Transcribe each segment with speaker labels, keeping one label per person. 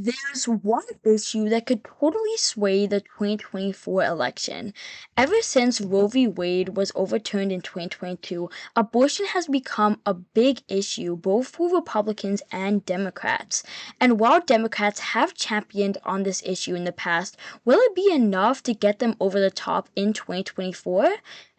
Speaker 1: There's one issue that could totally sway the 2024 election. Ever since Roe v. Wade was overturned in 2022, abortion has become a big issue both for Republicans and Democrats. And while Democrats have championed on this issue in the past, will it be enough to get them over the top in 2024?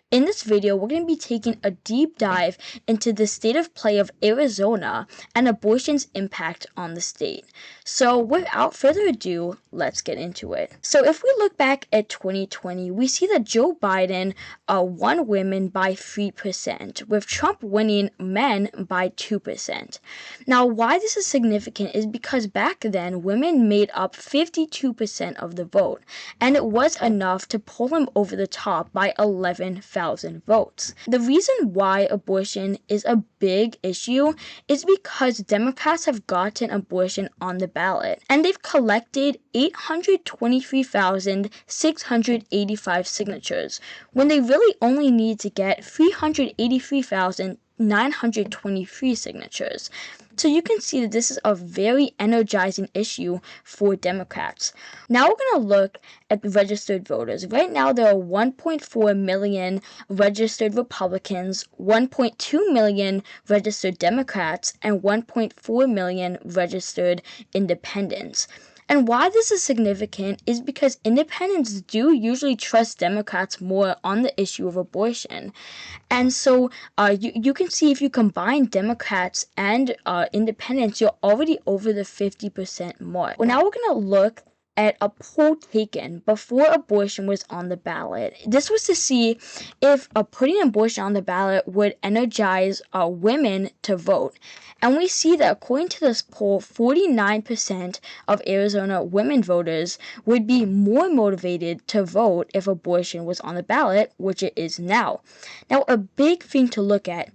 Speaker 1: In this video, we're going to be taking a deep dive into the state of play of Arizona and abortion's impact on the state. So without further ado, let's get into it. So if we look back at 2020, we see that Joe Biden won women by 3%, with Trump winning men by 2%. Now, why this is significant is because back then, women made up 52% of the vote, and it was enough to pull him over the top by 11,000 votes. The reason why abortion is a big issue is because Democrats have gotten abortion on the ballot, and they've collected 823,685 signatures, when they really only need to get 383,923 signatures. So you can see that this is a very energizing issue for Democrats. Now we're going to look at the registered voters. Right now there are 1.4 million registered Republicans, 1.2 million registered Democrats, and 1.4 million registered independents. And why this is significant is because independents do usually trust Democrats more on the issue of abortion. And so you can see if you combine Democrats and independents, you're already over the 50% mark. Well, now we're going to look at a poll taken before abortion was on the ballot. This was to see if putting abortion on the ballot would energize women to vote. And we see that according to this poll, 49% of Arizona women voters would be more motivated to vote if abortion was on the ballot, which it is now. Now, a big thing to look at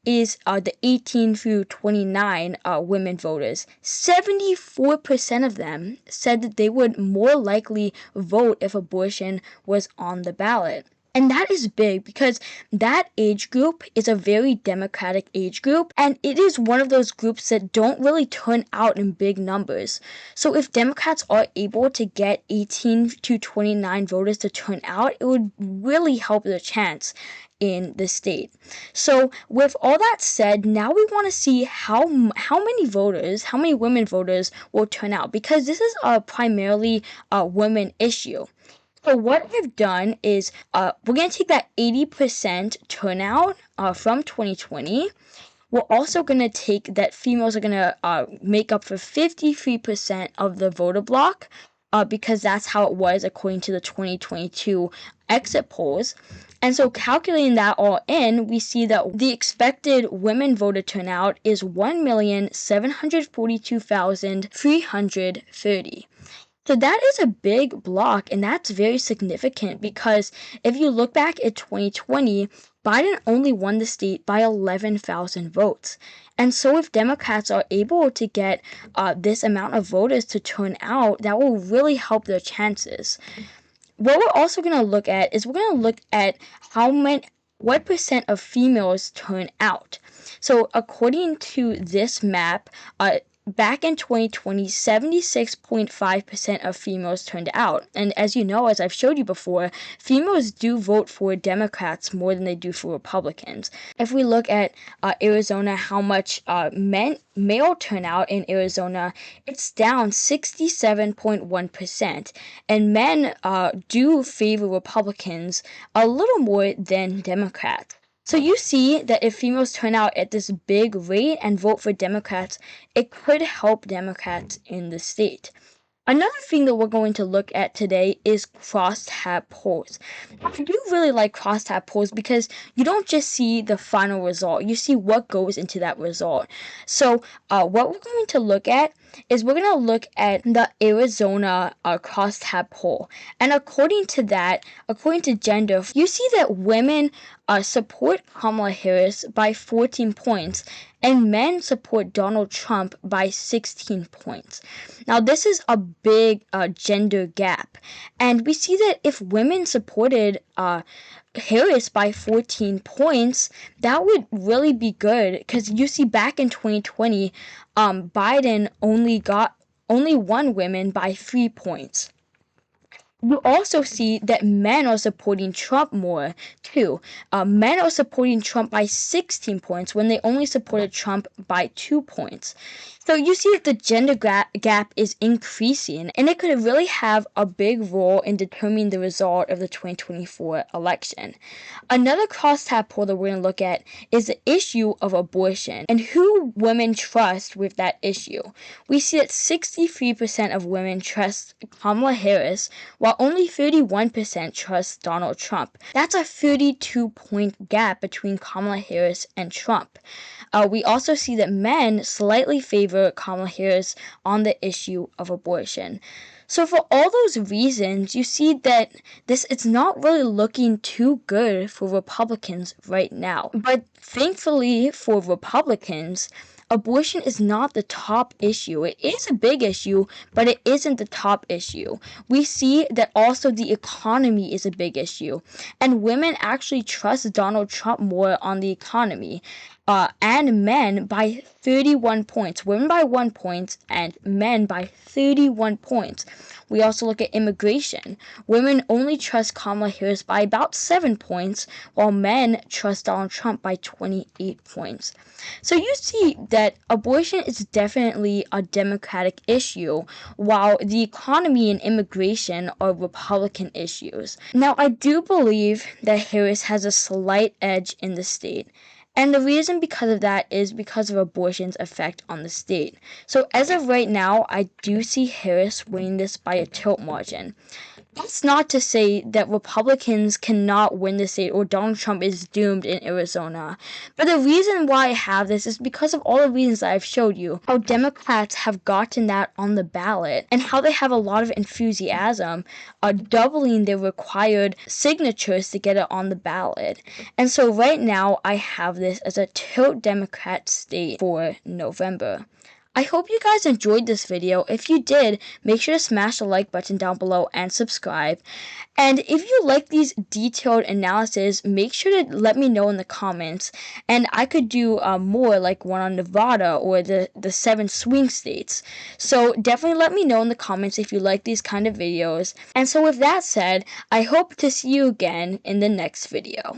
Speaker 1: is the 18 through 29 women voters. 74% of them said that they would more likely vote if abortion was on the ballot. And that is big because that age group is a very Democratic age group, and it is one of those groups that don't really turn out in big numbers. So if Democrats are able to get 18 to 29 voters to turn out, it would really help their chance in the state. So with all that said, now we want to see how many women voters will turn out, because this is primarily a women issue. So what I've done is we're going to take that 80% turnout from 2020. We're also going to take that females are going to make up for 53% of the voter block, because that's how it was according to the 2022 exit polls. And so calculating that all in, we see that the expected women voter turnout is 1,742,330. So that is a big block, and that's very significant because if you look back at 2020, Biden only won the state by 11,000 votes. And so if Democrats are able to get this amount of voters to turn out, that will really help their chances. What we're also going to look at is what percent of females turn out. So according to this map, back in 2020, 76.5% of females turned out. And as you know, as I've showed you before, females do vote for Democrats more than they do for Republicans. If we look at Arizona, how much male turnout in Arizona, it's down 67.1%. And men do favor Republicans a little more than Democrats. So you see that if females turn out at this big rate and vote for Democrats, it could help Democrats in the state. Another thing that we're going to look at today is crosstab polls. I do really like crosstab polls because you don't just see the final result, you see what goes into that result. So what we're going to look at is we're going to look at the Arizona crosstab poll. And according to gender, you see that women support Kamala Harris by 14 points, and men support Donald Trump by 16 points. Now, this is a big gender gap, and we see that if women supported Harris by 14 points, that would really be good, because you see back in 2020, Biden only got only won women by 3 points. You also see that men are supporting Trump more, too. Men are supporting Trump by 16 points when they only supported Trump by 2 points. So you see that the gender gap is increasing, and it could really have a big role in determining the result of the 2024 election. Another crosstab poll that we're going to look at is the issue of abortion and who women trust with that issue. We see that 63% of women trust Kamala Harris, while only 31% trust Donald Trump. That's a 32-point gap between Kamala Harris and Trump. We also see that men slightly favor Kamala Harris on the issue of abortion. So for all those reasons, you see that it's not really looking too good for Republicans right now. But thankfully for Republicans, abortion is not the top issue. It is a big issue, but it isn't the top issue. We see that also the economy is a big issue, and women actually trust Donald Trump more on the economy. And men by 31 points. Women by 1 point and men by 31 points. We also look at immigration. Women only trust Kamala Harris by about 7 points, while men trust Donald Trump by 28 points. So you see that abortion is definitely a Democratic issue, while the economy and immigration are Republican issues. Now, I do believe that Harris has a slight edge in the state. And the reason because of that is because of abortion's effect on the state. So as of right now, I do see Harris winning this by a tilt margin. That's not to say that Republicans cannot win the state or Donald Trump is doomed in Arizona. But the reason why I have this is because of all the reasons I've showed you. How Democrats have gotten that on the ballot and how they have a lot of enthusiasm, doubling their required signatures to get it on the ballot. And so right now I have this as a tilt Democrat state for November. I hope you guys enjoyed this video. If you did, make sure to smash the like button down below and subscribe. And if you like these detailed analysis, make sure to let me know in the comments. And I could do more, like one on Nevada or the 7 swing states. So definitely let me know in the comments if you like these kind of videos. And so with that said, I hope to see you again in the next video.